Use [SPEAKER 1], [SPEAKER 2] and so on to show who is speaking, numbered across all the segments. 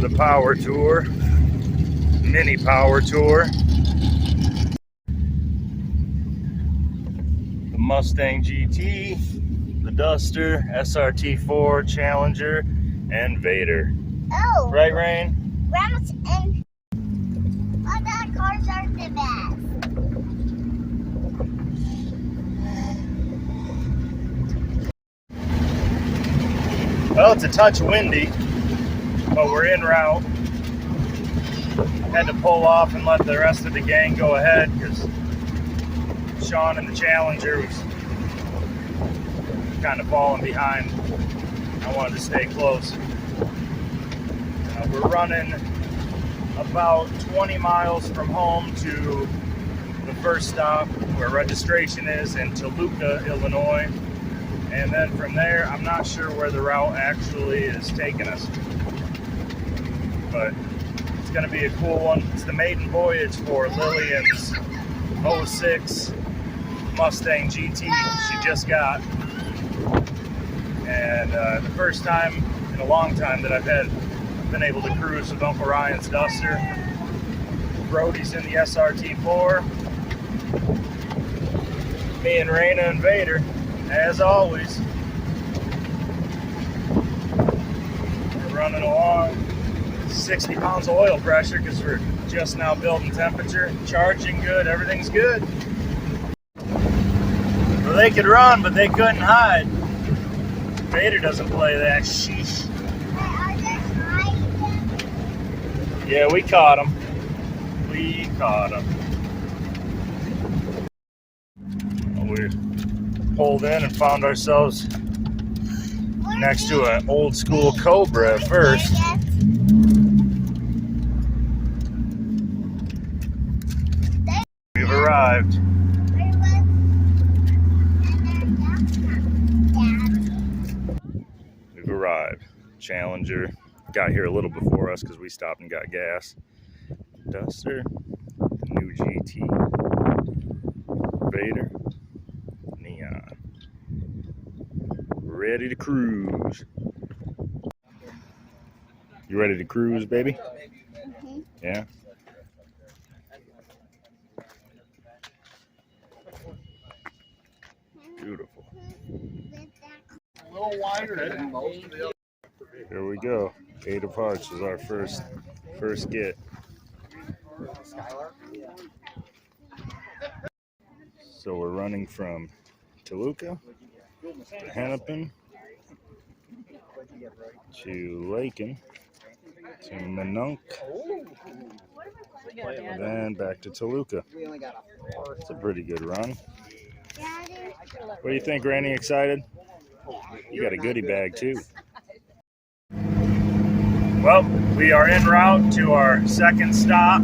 [SPEAKER 1] the power tour, mini power tour. The Mustang GT, the Duster, SRT4 Challenger, and Vader.
[SPEAKER 2] Oh!
[SPEAKER 1] Right, Rain?
[SPEAKER 2] Rams and other cars are the best.
[SPEAKER 1] Well, it's a touch windy, but we're en route. Had to pull off and let the rest of the gang go ahead because Sean and the Challenger was kind of falling behind. I wanted to stay close. We're running about 20 miles from home to the first stop where registration is in Toluca, Illinois. And then from there, I'm not sure where the route actually is taking us. But it's going to be a cool one. It's the maiden voyage for Lillian's 06 Mustang GT she just got. And the first time in a long time that I've been able to cruise with Uncle Ryan's Duster. Brody's in the SRT4. Me and Raina and Vader, as always. We're running along 60 pounds of oil pressure because we're just now building temperature, charging good, everything's good. Well, they could run, but they couldn't hide. Vader doesn't play that. Sheesh. Yeah, we caught him. We caught him. Well, we pulled in and found ourselves next to an old school Cobra at first. We've arrived. We've arrived. Challenger got here a little before us because we stopped and got gas. Duster, new GT, Vader, Neon. Ready to cruise. You ready to cruise, baby?
[SPEAKER 2] Mm-hmm.
[SPEAKER 1] Yeah? Beautiful.
[SPEAKER 3] A little wider than most of the other.
[SPEAKER 1] Here we go. 8 of Hearts is our first get. So we're running from Toluca to Hennepin to Lakin to Minonk, and then back to Toluca. It's a pretty good run. What do you think, Randy? Excited? You got a goodie bag too. Well, we are en route to our second stop.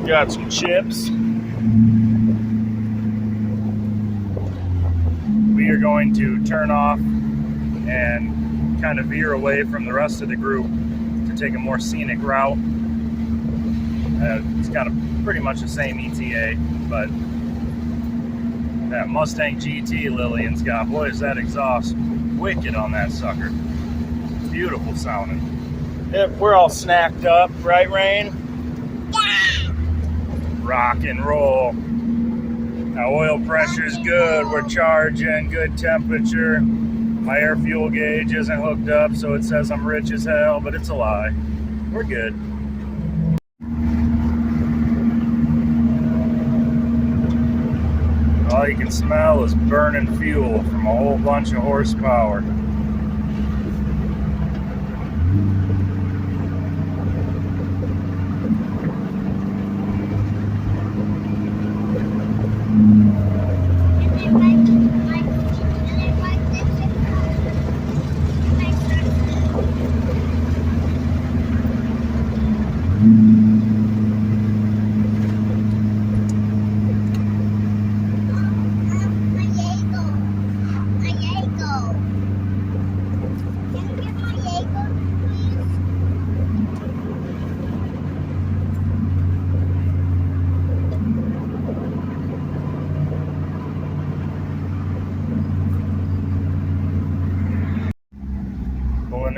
[SPEAKER 1] Got some chips. We are going to turn off and kind of veer away from the rest of the group to take a more scenic route. It's got pretty much the same ETA, but that Mustang GT Lillian's got, boy, is that exhaust wicked on that sucker. Beautiful sounding. Yep, we're all snacked up, right, Rain?
[SPEAKER 2] Yeah.
[SPEAKER 1] Rock and roll. Now, oil pressure's good. We're charging, good temperature. My air fuel gauge isn't hooked up, so it says I'm rich as hell, but it's a lie. We're good. All you can smell is burning fuel from a whole bunch of horsepower.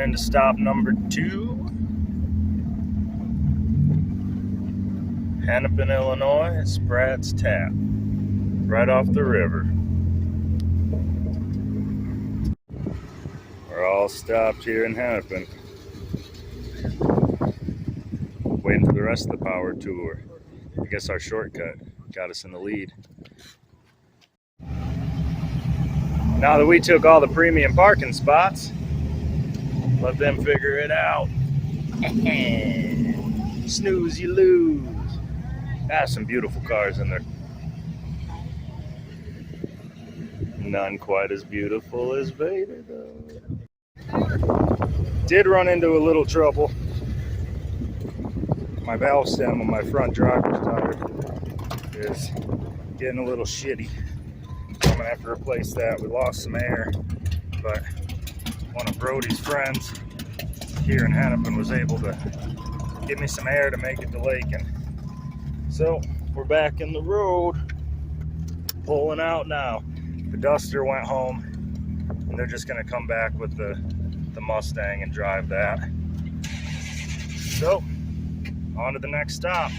[SPEAKER 1] into stop number 2. Hennepin, Illinois, Spratt's Tap, right off the river. We're all stopped here in Hennepin, waiting for the rest of the power tour. I guess our shortcut got us in the lead. Now that we took all the premium parking spots, let them figure it out. Snooze, you lose. Some beautiful cars in there. None quite as beautiful as Vader, though. Did run into a little trouble. My valve stem on my front driver's tire is getting a little shitty. I'm gonna have to replace that. We lost some air, but one of Brody's friends here in Hennepin was able to give me some air to make it to Lakin. So we're back in the road, pulling out now. The Duster went home, and they're just gonna come back with the Mustang and drive that. So, on to the next stop.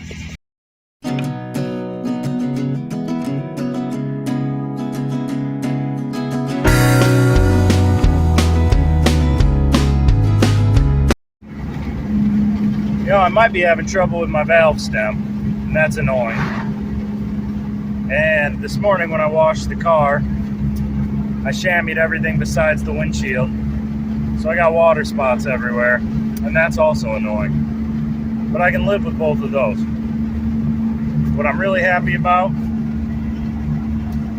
[SPEAKER 1] You know, I might be having trouble with my valve stem, and that's annoying. And this morning when I washed the car, I chamoised everything besides the windshield. So I got water spots everywhere, and that's also annoying. But I can live with both of those. What I'm really happy about,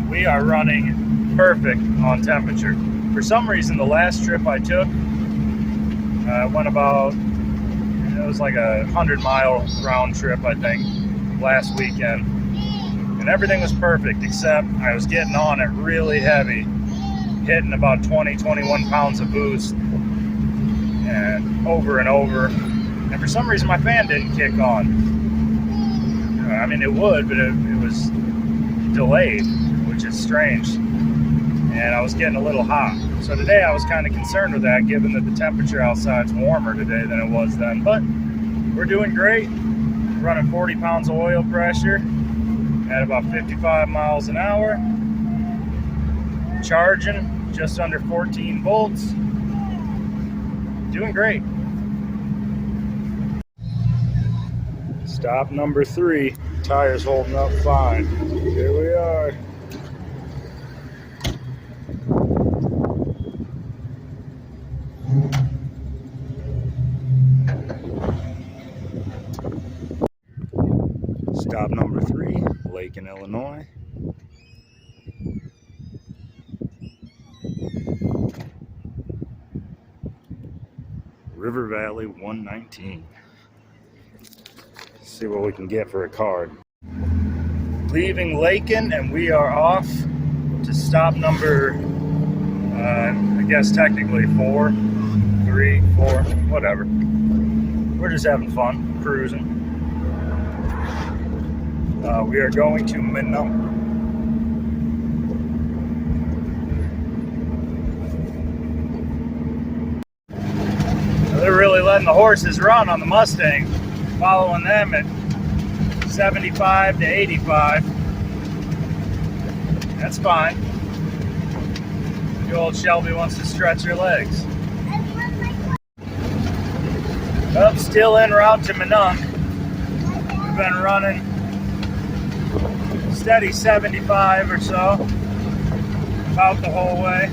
[SPEAKER 1] we are running perfect on temperature. For some reason, the last trip I took, went about, it was like a 100-mile round trip, I think, last weekend. And everything was perfect, except I was getting on it really heavy, hitting about 20-21 pounds of boost, and over and over. And for some reason, my fan didn't kick on. I mean, it would, but it was delayed, which is strange. And I was getting a little hot. So today I was kind of concerned with that, given that the temperature outside's warmer today than it was then. But we're doing great. Running 40 pounds of oil pressure at about 55 miles an hour. Charging just under 14 volts. Doing great. Stop number 3. Tires holding up fine. Here we are. Stop number 3, Lakin, Illinois. River Valley 119. See what we can get for a card. Leaving Lakin, and we are off to stop number, I guess technically 4, 3, 4, whatever. We're just having fun, cruising. We are going to Minot. They're really letting the horses run on the Mustang, following them at 75 to 85. That's fine. The old Shelby wants to stretch her legs. Up, still en route to Minot. We've been running steady 75 or so about the whole way.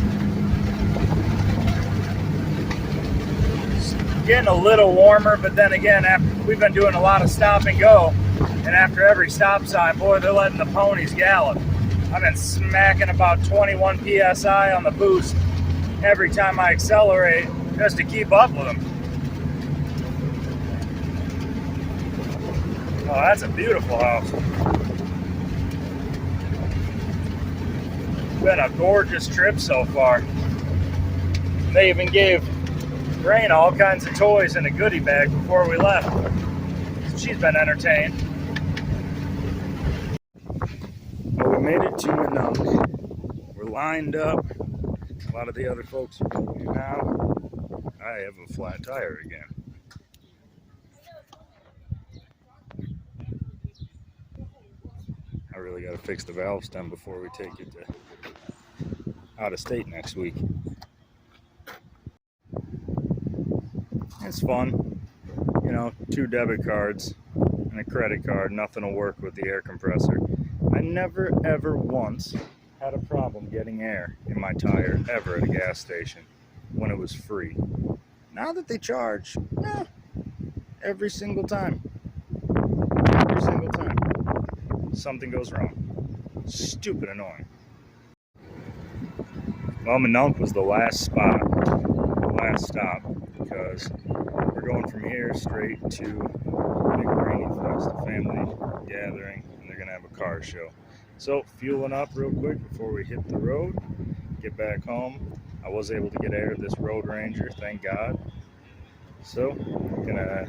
[SPEAKER 1] It's getting a little warmer, but then again, we've been doing a lot of stop and go, and after every stop sign, boy, they're letting the ponies gallop. I've been smacking about 21 psi on the boost every time I accelerate just to keep up with them. Oh, that's a beautiful house. Been a gorgeous trip so far. They even gave Raina all kinds of toys in a goodie bag before we left. She's been entertained. Well, we made it to Minot. We're lined up. A lot of the other folks are going now. I have a flat tire again. I really got to fix the valve stem before we take it to out of state next week. It's fun, you know, 2 debit cards and a credit card, nothing will work with the air compressor. I never ever once had a problem getting air in my tire ever at a gas station when it was free. Now that they charge, every single time, something goes wrong. Stupid annoying. Well, Minunk was the last stop, because we're going from here straight to Big Rainy Fest, a family gathering, and they're gonna have a car show. So, fueling up real quick before we hit the road, get back home. I was able to get air of this Road Ranger, thank God. So, we're gonna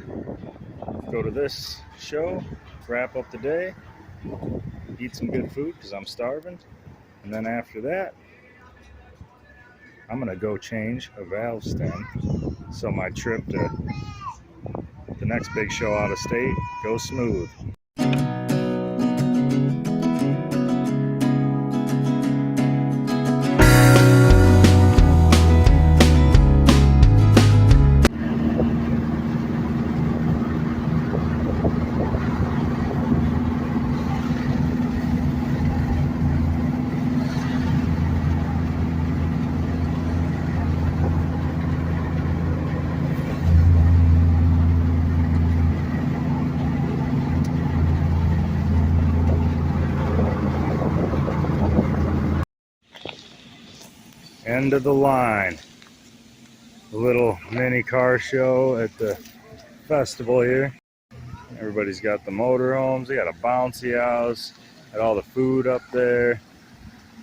[SPEAKER 1] go to this show, wrap up the day, eat some good food because I'm starving, and then after that, I'm gonna go change a valve stem so my trip to the next big show out of state goes smooth. End of the line. A little mini car show at the festival here. Everybody's got the motorhomes. They got a bouncy house. Got all the food up there.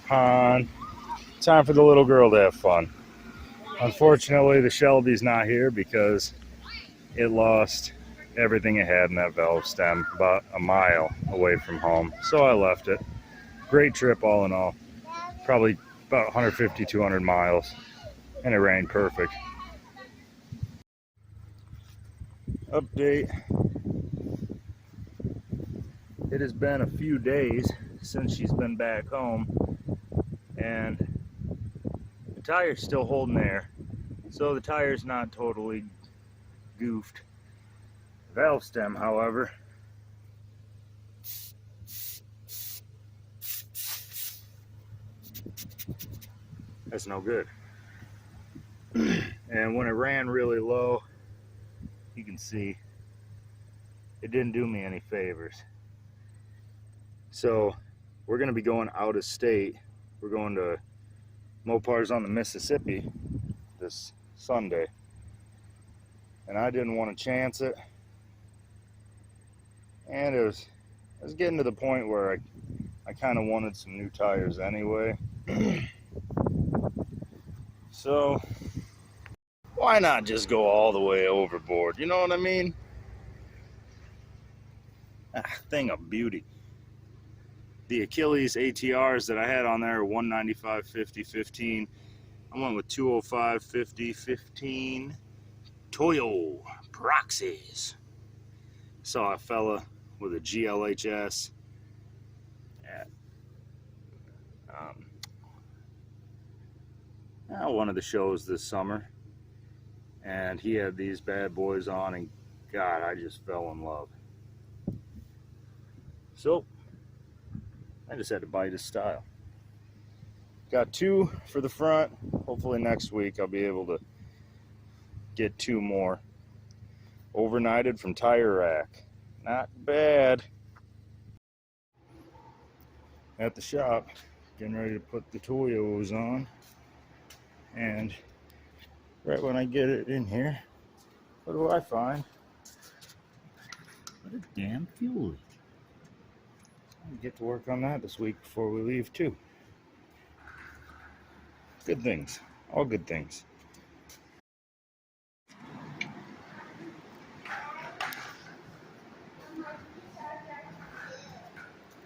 [SPEAKER 1] Pond. Time for the little girl to have fun. Unfortunately, the Shelby's not here because it lost everything it had in that valve stem about a mile away from home. So I left it. Great trip all in all. Probably about 150, 200 miles. And it rained perfect. Update. It has been a few days since she's been back home, and the tire's still holding air, so the tire's not totally goofed. Valve stem, however, that's no good. And when it ran really low, you can see it didn't do me any favors. So we're going to be going out of state. We're going to Mopars on the Mississippi this Sunday, and I didn't want to chance it, and it was getting to the point where I kind of wanted some new tires anyway. So why not just go all the way overboard, you know what I mean? Thing of beauty. The Achilles ATRs that I had on there are 195, 50, 15. I went with 205, 50, 15 Toyo Proxies. Saw a fella with a GLHS at one of the shows this summer, and he had these bad boys on, and God, I just fell in love. So I just had to bite his style. Got 2 for the front. Hopefully next week I'll be able to get 2 more. Overnighted from Tire Rack. Not bad. At the shop, getting ready to put the Toyos on. And right when I get it in here, what do I find? What a damn fuel leak. I'll get to work on that this week before we leave too. Good things. All good things.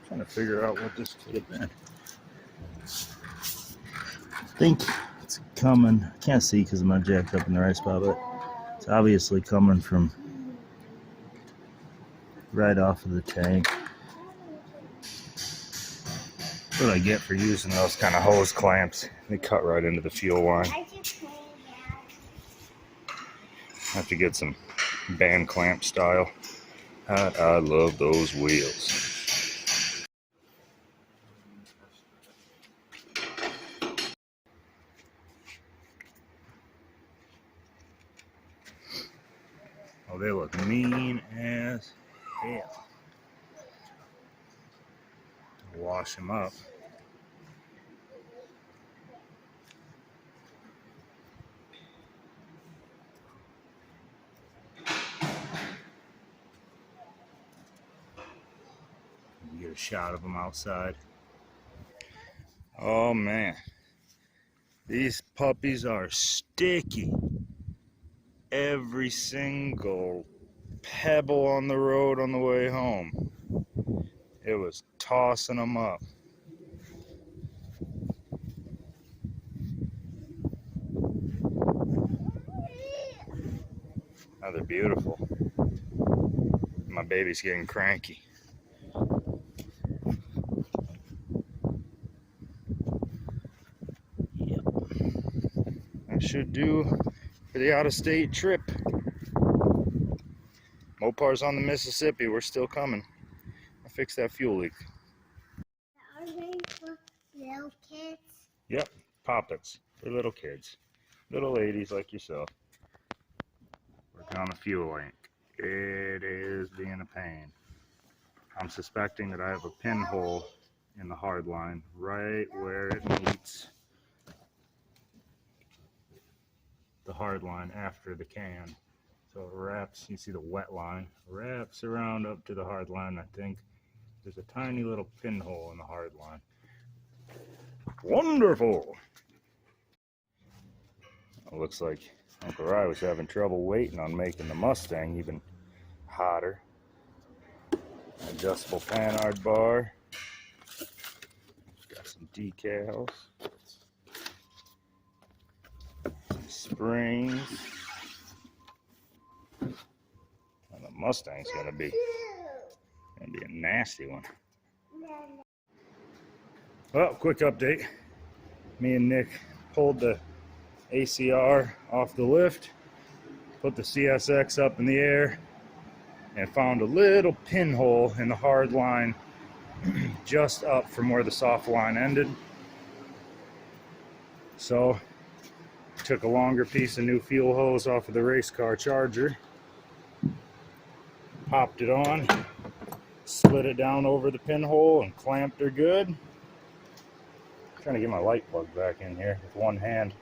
[SPEAKER 1] Trying to figure out what this could have been. I think it's a coming. I can't see because I'm not jacked up in the right spot, but it's obviously coming from right off of the tank. What do I get for using those kind of hose clamps? They cut right into the fuel line. Have to get some band clamp style. I love those wheels. Oh, they look mean as hell. Wash them up. Get a shot of them outside. Oh man, these puppies are sticky. Every single pebble on the road on the way home, it was tossing them up. Oh, they're beautiful. My baby's getting cranky. Yep. That should do for the out-of-state trip. Mopars on the Mississippi, we're still coming. I fixed that fuel leak.
[SPEAKER 2] Are they for little kids?
[SPEAKER 1] Yep, poppets for little kids. Little ladies like yourself. Working on the fuel link. It is being a pain. I'm suspecting that I have a pinhole in the hard line right where it meets the hard line after the can. So it wraps, you see the wet line, wraps around up to the hard line. I think there's a tiny little pinhole in the hard line. Wonderful! It looks like Uncle Ry was having trouble waiting on making the Mustang even hotter. Adjustable panhard bar. Got some decals. Some springs. And the Mustang's gonna be a nasty one. Well, quick update. Me and Nick pulled the ACR off the lift, put the CSX up in the air, and found a little pinhole in the hard line just up from where the soft line ended. So took a longer piece of new fuel hose off of the race car charger, popped it on, slid it down over the pinhole and clamped her good. Trying to get my light plug back in here with one hand.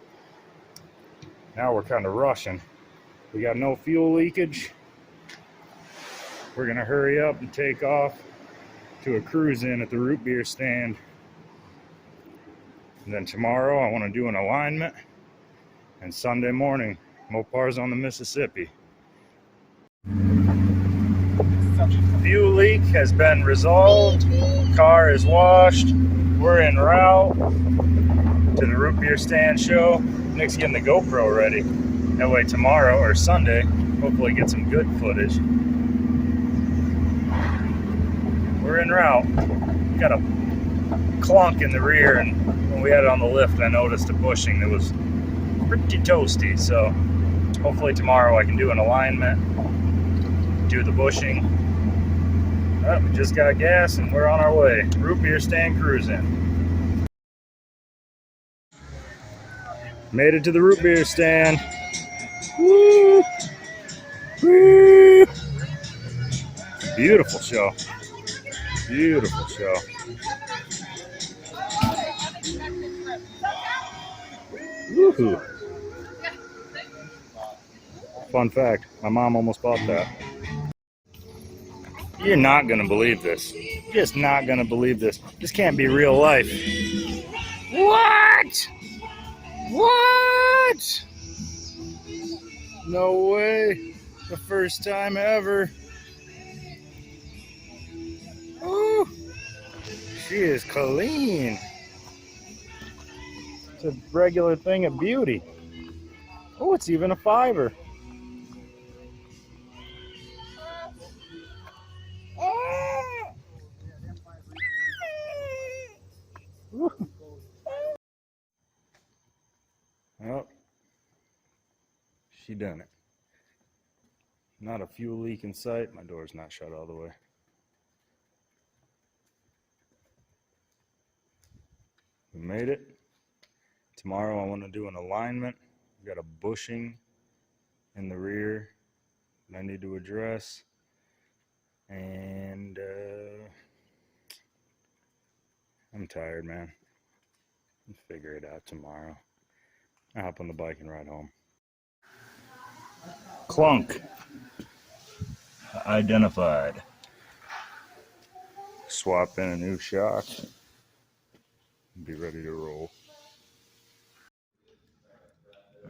[SPEAKER 1] Now we're kind of rushing. We got no fuel leakage. We're gonna hurry up and take off to a cruise in at the Rootbeer Stand. And then tomorrow I want to do an alignment, and Sunday morning, Mopars on the Mississippi. Fuel leak has been resolved. Car is washed. We're en route to the Rootbeer Stand show. Nick's getting the GoPro ready. That way tomorrow or Sunday, hopefully get some good footage. We're en route. Got a clunk in the rear, and when we had it on the lift, I noticed a bushing that was pretty toasty. So hopefully tomorrow I can do an alignment, do the bushing. We just got gas and we're on our way. Rootbeer Stand cruising. Made it to the Rootbeer Stand. Woo! Woo! Beautiful show. Beautiful show. Woohoo! Fun fact, my mom almost bought that. You're not gonna believe this. Just not gonna believe this. This can't be real life. What? What? No way. The first time ever. Ooh. She is clean. It's a regular thing of beauty. Oh, it's even a fiver. Oh, she done it. Not a fuel leak in sight. My door's not shut all the way. We made it. Tomorrow I want to do an alignment. We got a bushing in the rear that I need to address. And I'm tired, man. I'll figure it out tomorrow. I'll hop on the bike and ride home. Clunk identified. Swap in a new shock. Be ready to roll.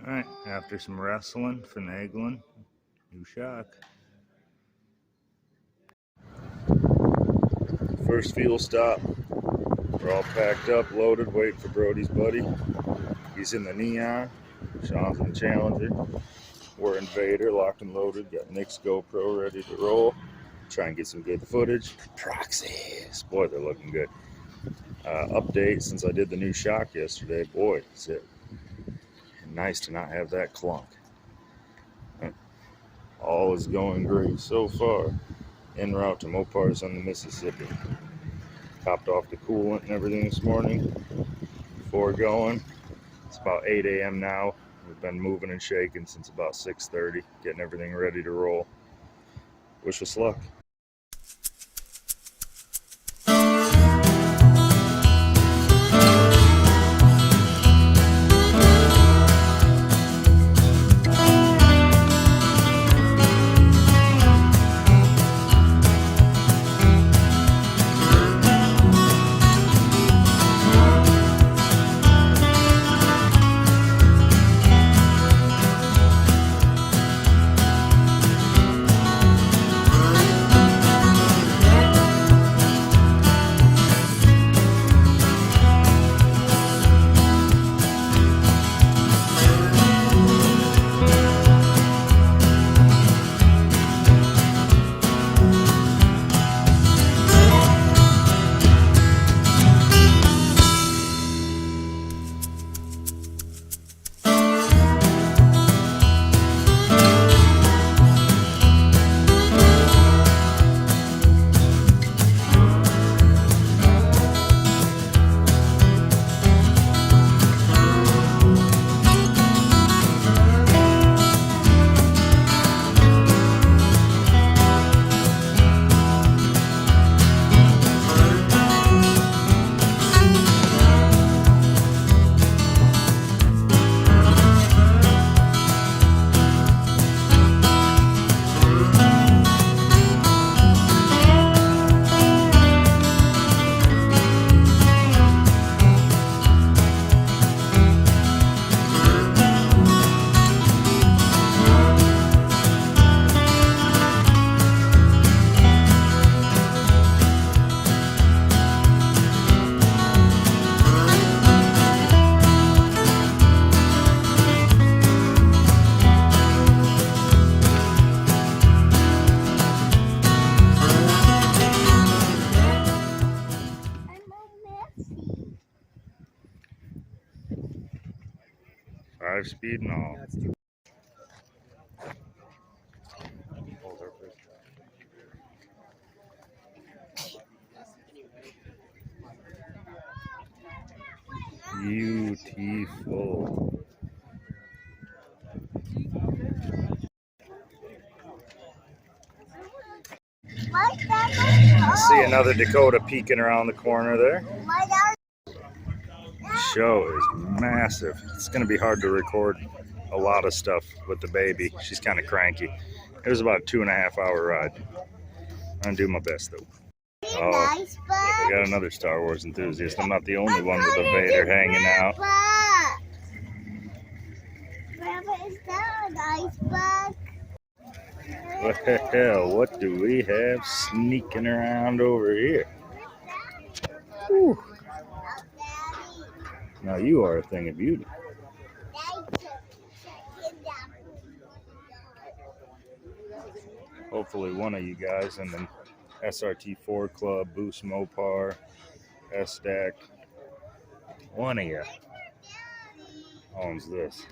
[SPEAKER 1] Alright, after some wrestling, finagling, new shock. First fuel stop. We're all packed up, loaded, waiting for Brody's buddy. He's in the Neon. Sean's in the Challenger. We're in Vader, locked and loaded. Got Nick's GoPro ready to roll. Try and get some good footage. Proxies. Boy, they're looking good. Update, since I did the new shock yesterday, boy, is it nice to not have that clunk. All is going great so far. En route to Mopars on the Mississippi. Topped off the coolant and everything this morning before going. It's about 8 a.m. now. We've been moving and shaking since about 6:30, getting everything ready to roll. Wish us luck. Five speed and all. Beautiful. See another Dakota peeking around the corner there. Show is massive. It's going to be hard to record a lot of stuff with the baby. She's kind of cranky. It was about a 2.5 hour ride. I'm going to do my best though. Oh, we got another Star Wars enthusiast. I'm not the only one with a Vader hanging out.
[SPEAKER 2] Grandpa, is that an iceberg?
[SPEAKER 1] Well, what do we have sneaking around over here? Whew. Now you are a thing of beauty. Hopefully one of you guys in the SRT4 Club, Boost Mopar, S-Stack, one of you owns this.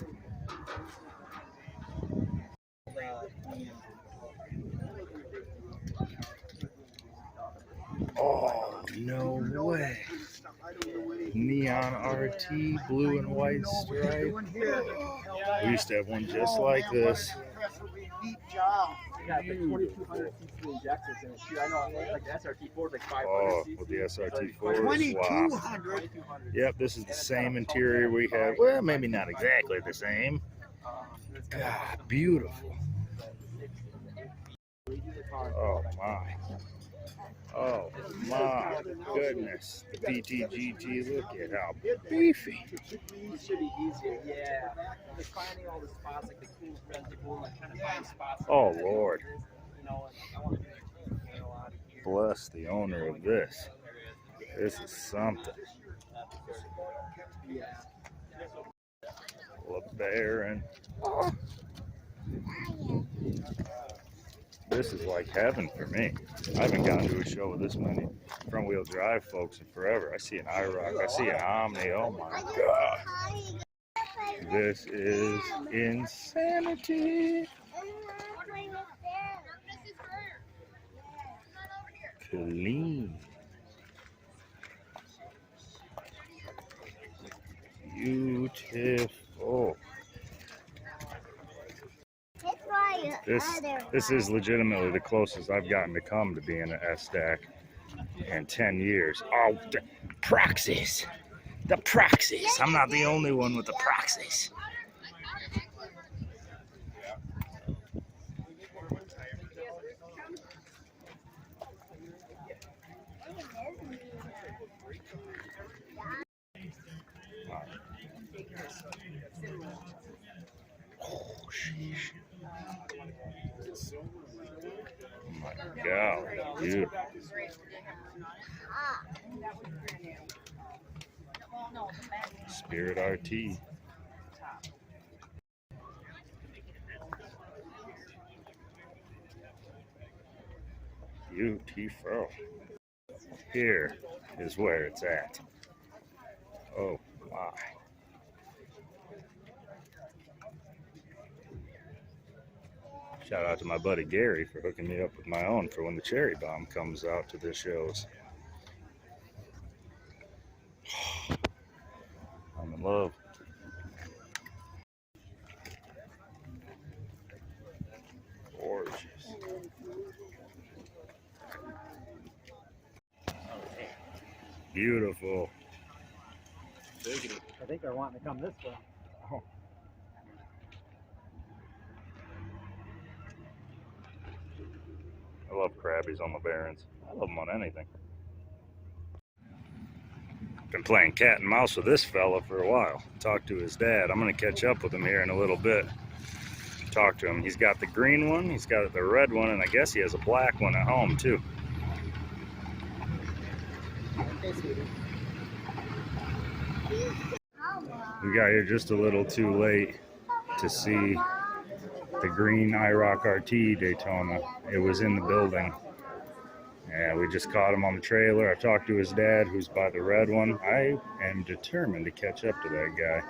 [SPEAKER 1] Oh, no way. Neon RT, blue and white stripe. We used to have one just like this.
[SPEAKER 3] Yeah, the 2200 cc injectors in it too. I know, like the SRT4 like 500
[SPEAKER 1] Oh,
[SPEAKER 3] cc.
[SPEAKER 1] with the SRT4.
[SPEAKER 2] 2200.
[SPEAKER 1] Yep, this is the same interior we had. Well, maybe not exactly the same. God, beautiful. Oh my. Oh my goodness. The PTGT, look at how beefy.
[SPEAKER 3] It should be easier, yeah. Like finding all the spots, like the cool friends, like going like kind of find spots.
[SPEAKER 1] Oh Lord.
[SPEAKER 3] You know, and I want to get a lot of here.
[SPEAKER 1] Bless the owner of this. This is something.
[SPEAKER 3] Yeah.
[SPEAKER 1] LeBaron. Oh. This is like heaven for me. I haven't gone to a show with this many front wheel drive folks in forever. I see an IROC, I see an Omni. Oh my God. This is insanity. Clean. Beautiful. This is legitimately the closest I've gotten to come to being an S-Stack in 10 years. Oh, the proxies. The proxies. I'm not the only one with the proxies. Oh, sheesh. Oh my God, dude. Spirit RT. Beautiful. Here is where it's at. Oh my. Shout out to my buddy Gary for hooking me up with my own for when the Cherry Bomb comes out to the shows. I'm in love. Gorgeous. Beautiful.
[SPEAKER 3] I think they're wanting to come this way.
[SPEAKER 1] Oh. I love Crabbies on LeBarons. I love them on anything. Been playing cat and mouse with this fella for a while. Talked to his dad. I'm gonna catch up with him here in a little bit. Talk to him. He's got the green one, he's got the red one, and I guess he has a black one at home too. We got here just a little too late to see the green IROC RT Daytona. It was in the building. And we just caught him on the trailer. I talked to his dad, who's by the red one. I am determined to catch up to that guy.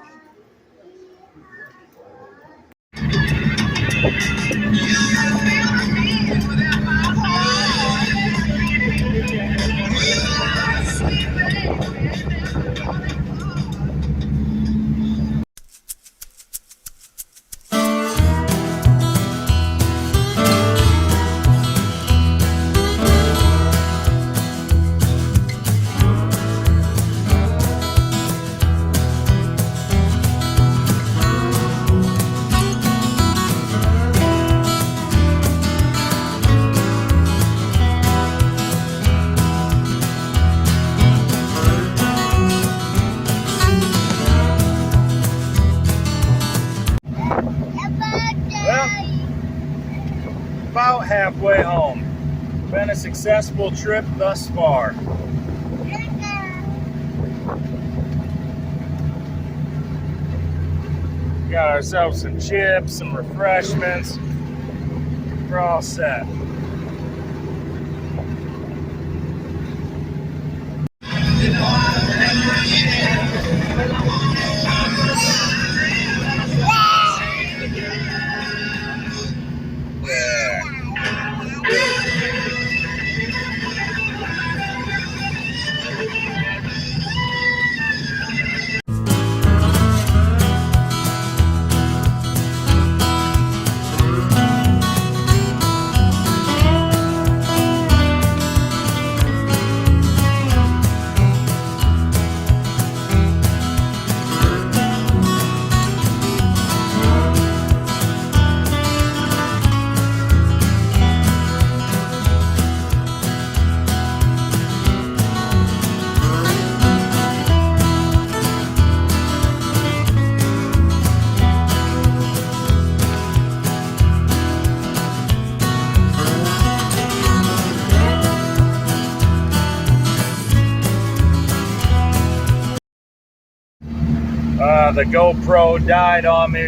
[SPEAKER 1] About halfway home. Been a successful trip thus far. Got ourselves some chips, some refreshments. We're all set. The GoPro died on me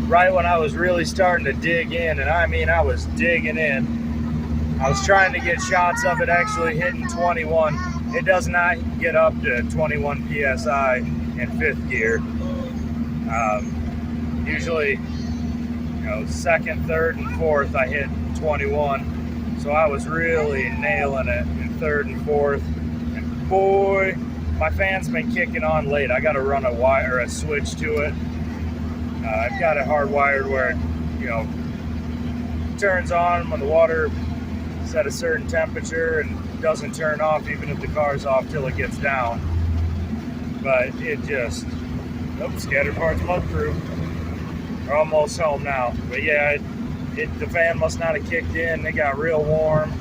[SPEAKER 1] right when I was really starting to dig in, and I mean I was digging in. I was trying to get shots of it actually hitting 21. It does not get up to 21 psi in fifth gear. Usually, second, third, and fourth I hit 21. So I was really nailing it in third and fourth. And boy, my fan's been kicking on late. I got to run a switch to it. I've got it hardwired where it turns on when the water is at a certain temperature and doesn't turn off even if the car's off till it gets down. But it just, scattered parts mud crew. We're almost home now. But yeah, the fan must not have kicked in. It got real warm.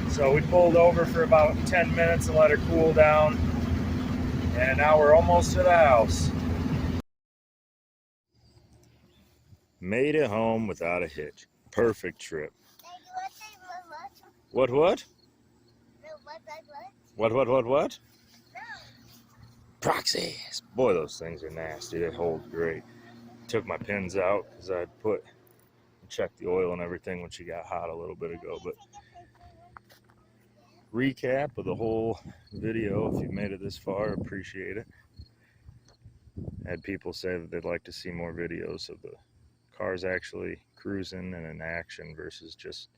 [SPEAKER 1] So we pulled over for about 10 minutes and let her cool down. And now we're almost to the house. Made it home without a hitch. Perfect trip. What? What? Proxies. Boy, those things are nasty. They hold great. Took my pins out because I checked the oil and everything when she got hot a little bit ago. But recap of the whole video, if you've made it this far, appreciate it. Had people say that they'd like to see more videos of the cars actually cruising and in action versus just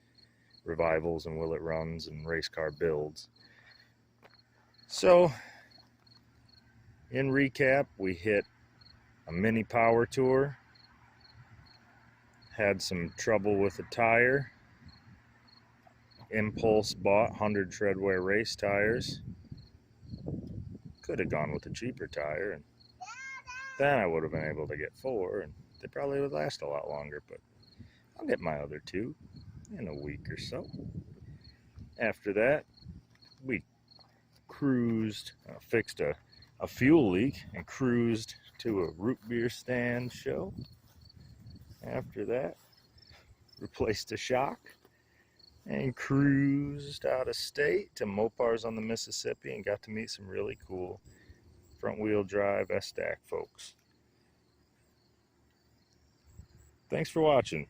[SPEAKER 1] revivals and will it runs and race car builds. So in recap, we hit a mini power tour, had some trouble with a tire, impulse bought 100 treadwear race tires, could have gone with a cheaper tire, and then I would have been able to get 4 and they probably would last a lot longer, but I'll get my other 2 in a week or so. After that, we cruised, fixed a fuel leak and cruised to a Rootbeer Stand show. After that, replaced a shock and cruised out of state to Mopars on the Mississippi and got to meet some really cool front wheel drive S-Stack folks. Thanks for watching.